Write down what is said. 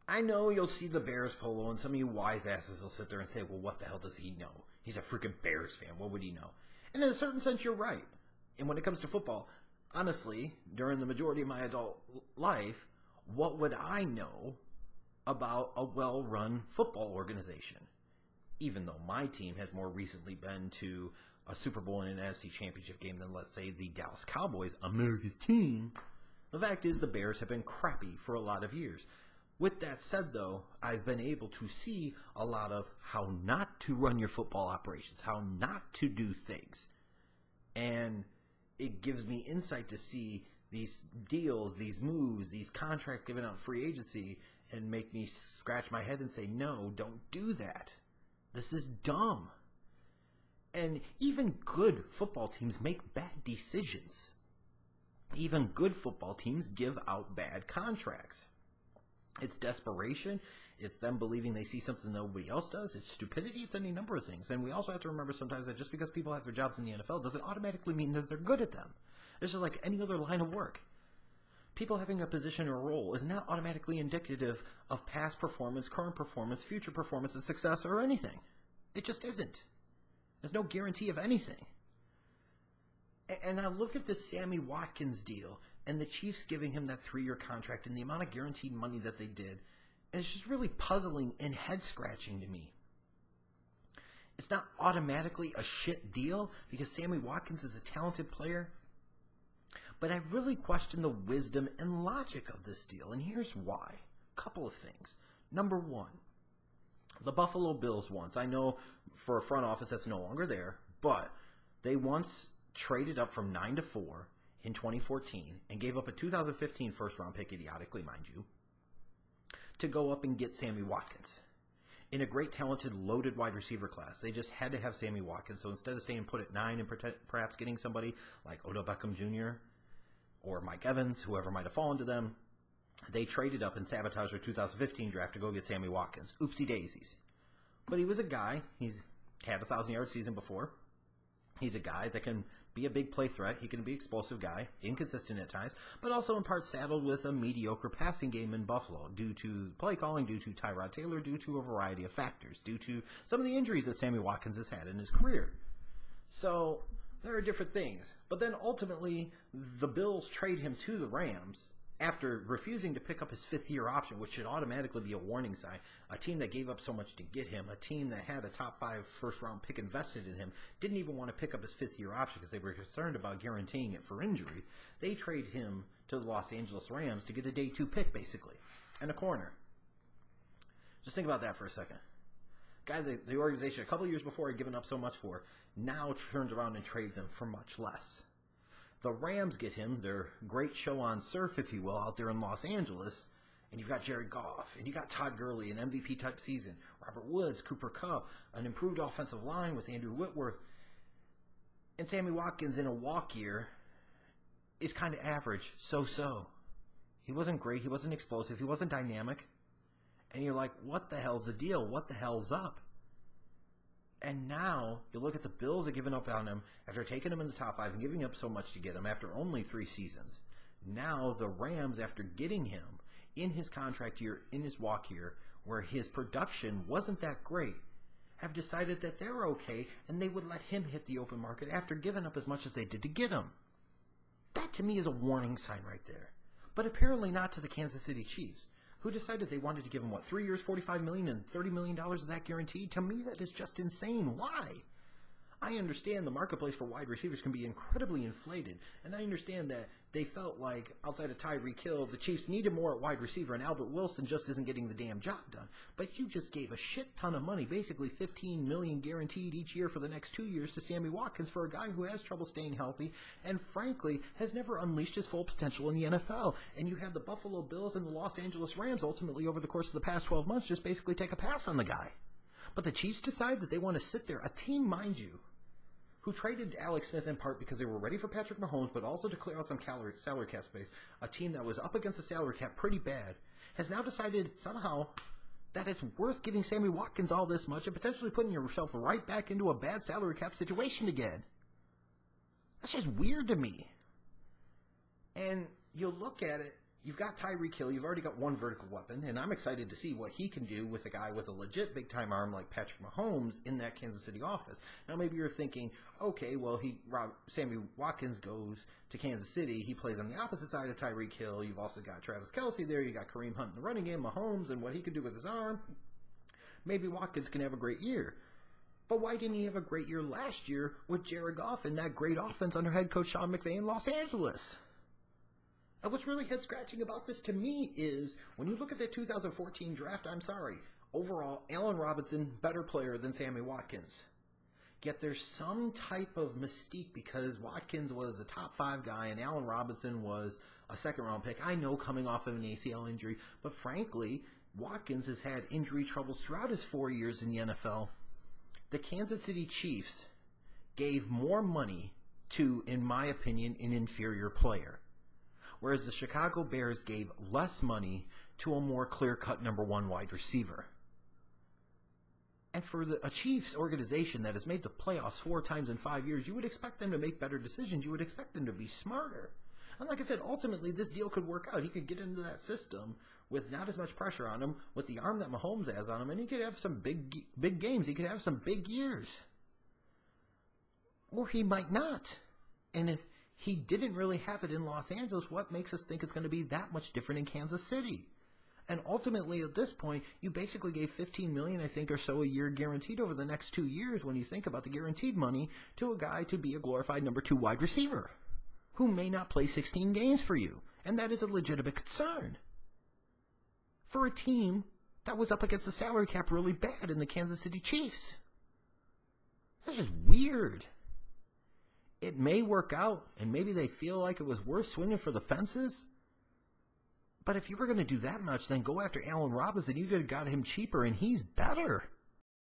I know you'll see the Bears polo, and some of you wise asses will sit there and say, well, what the hell does he know? He's a freaking Bears fan. What would he know? And in a certain sense, you're right. And when it comes to football, honestly, during the majority of my adult life, what would I know about a well-run football organization? Even though my team has more recently been to a Super Bowl and an NFC Championship game than, let's say, the Dallas Cowboys, America's team, the fact is the Bears have been crappy for a lot of years. With that said, though, I've been able to see a lot of how not to run your football operations, how not to do things. And it gives me insight to see these deals, these moves, these contracts given out free agency, and make me scratch my head and say, no, don't do that. This is dumb. And even good football teams make bad decisions. Even good football teams give out bad contracts. It's desperation. It's them believing they see something nobody else does. It's stupidity. It's any number of things. And we also have to remember sometimes that just because people have their jobs in the NFL doesn't automatically mean that they're good at them. It's just like any other line of work. People having a position or a role is not automatically indicative of past performance, current performance, future performance, and success, or anything. It just isn't. There's no guarantee of anything. And I look at this Sammy Watkins deal and the Chiefs giving him that 3-year contract and the amount of guaranteed money that they did. And it's just really puzzling and head-scratching to me. It's not automatically a shit deal because Sammy Watkins is a talented player. But I really question the wisdom and logic of this deal. And here's why. A couple of things. Number one, the Buffalo Bills once, I know for a front office that's no longer there, but they once traded up from 9 to 4 in 2014 and gave up a 2015 first-round pick, idiotically, mind you, to go up and get Sammy Watkins. In a great, talented, loaded wide receiver class, they just had to have Sammy Watkins. So instead of staying put at 9 and perhaps getting somebody like Odell Beckham Jr. or Mike Evans, whoever might have fallen to them, they traded up and sabotaged their 2015 draft to go get Sammy Watkins. Oopsie daisies. But he was a guy. He's had a 1,000-yard season before. He's a guy that can be a big play threat. He can be an explosive guy, inconsistent at times, but also in part saddled with a mediocre passing game in Buffalo due to play calling, due to Tyrod Taylor, due to a variety of factors, due to some of the injuries that Sammy Watkins has had in his career. So there are different things. But then ultimately, the Bills trade him to the Rams after refusing to pick up his 5th-year option, which should automatically be a warning sign. A team that gave up so much to get him, a team that had a top 5 first-round pick invested in him, didn't even want to pick up his 5th-year option because they were concerned about guaranteeing it for injury. They trade him to the Los Angeles Rams to get a day 2 pick, basically, and a corner. Just think about that for a second. Guy that the organization a couple of years before had given up so much for, now turns around and trades him for much less. The Rams get him, their great show on surf, if you will, out there in Los Angeles, and you've got Jared Goff, and you got Todd Gurley, an MVP-type season, Robert Woods, Cooper Kupp, an improved offensive line with Andrew Whitworth, and Sammy Watkins in a walk year is kind of average, so-so. He wasn't great, he wasn't explosive, he wasn't dynamic, and you're like, what the hell's the deal? What the hell's up? And now, you look at the Bills have given up on him after taking him in the top 5 and giving up so much to get him after only 3 seasons. Now, the Rams, after getting him in his contract year, in his walk year, where his production wasn't that great, have decided that they're okay and they would let him hit the open market after giving up as much as they did to get him. That, to me, is a warning sign right there. But apparently not to the Kansas City Chiefs, who decided they wanted to give him, what, 3 years, $45 million, and $30 million of that guaranteed? To me, that is just insane. Why? I understand the marketplace for wide receivers can be incredibly inflated, and I understand that they felt like, outside of Tyreek Hill, the Chiefs needed more at wide receiver, and Albert Wilson just isn't getting the damn job done. But you just gave a shit ton of money, basically $15 million guaranteed each year for the next 2 years to Sammy Watkins for a guy who has trouble staying healthy and, frankly, has never unleashed his full potential in the NFL. And you have the Buffalo Bills and the Los Angeles Rams ultimately over the course of the past 12 months just basically take a pass on the guy. But the Chiefs decide that they want to sit there, a team, mind you, who traded Alex Smith in part because they were ready for Patrick Mahomes, but also to clear out some salary cap space, a team that was up against the salary cap pretty bad, has now decided somehow that it's worth giving Sammy Watkins all this much and potentially putting yourself right back into a bad salary cap situation again. That's just weird to me. And you look at it, You've got Tyreek Hill. You've already got one vertical weapon, and I'm excited to see what he can do with a guy with a legit big-time arm like Patrick Mahomes in that Kansas City offense. Now, maybe you're thinking, okay, well, Sammy Watkins goes to Kansas City. He plays on the opposite side of Tyreek Hill. You've also got Travis Kelce there. You got Kareem Hunt in the running game, Mahomes, and what he can do with his arm. Maybe Watkins can have a great year. But why didn't he have a great year last year with Jared Goff and that great offense under head coach Sean McVay in Los Angeles? And what's really head-scratching about this to me is, when you look at the 2014 draft, I'm sorry, overall, Allen Robinson, better player than Sammy Watkins. Yet there's some type of mystique because Watkins was a top 5 guy and Allen Robinson was a second-round pick. I know, coming off of an ACL injury, but frankly, Watkins has had injury troubles throughout his 4 years in the NFL. The Kansas City Chiefs gave more money to, in my opinion, an inferior player, whereas the Chicago Bears gave less money to a more clear-cut number 1 wide receiver. And for a Chiefs organization that has made the playoffs 4 times in 5 years, you would expect them to make better decisions. You would expect them to be smarter. And like I said, ultimately, this deal could work out. He could get into that system with not as much pressure on him, with the arm that Mahomes has on him, and he could have some big games. He could have some big years. Or he might not. And if he didn't really have it in Los Angeles, what makes us think it's going to be that much different in Kansas City? And ultimately, at this point, you basically gave $15 million, I think, or so a year guaranteed over the next 2 years, when you think about the guaranteed money, to a guy to be a glorified number 2 wide receiver who may not play 16 games for you. And that is a legitimate concern for a team that was up against the salary cap really bad in the Kansas City Chiefs. That's just weird. It may work out, and maybe they feel like it was worth swinging for the fences. But if you were going to do that much, then go after Allen Robinson. You could have got him cheaper, and he's better.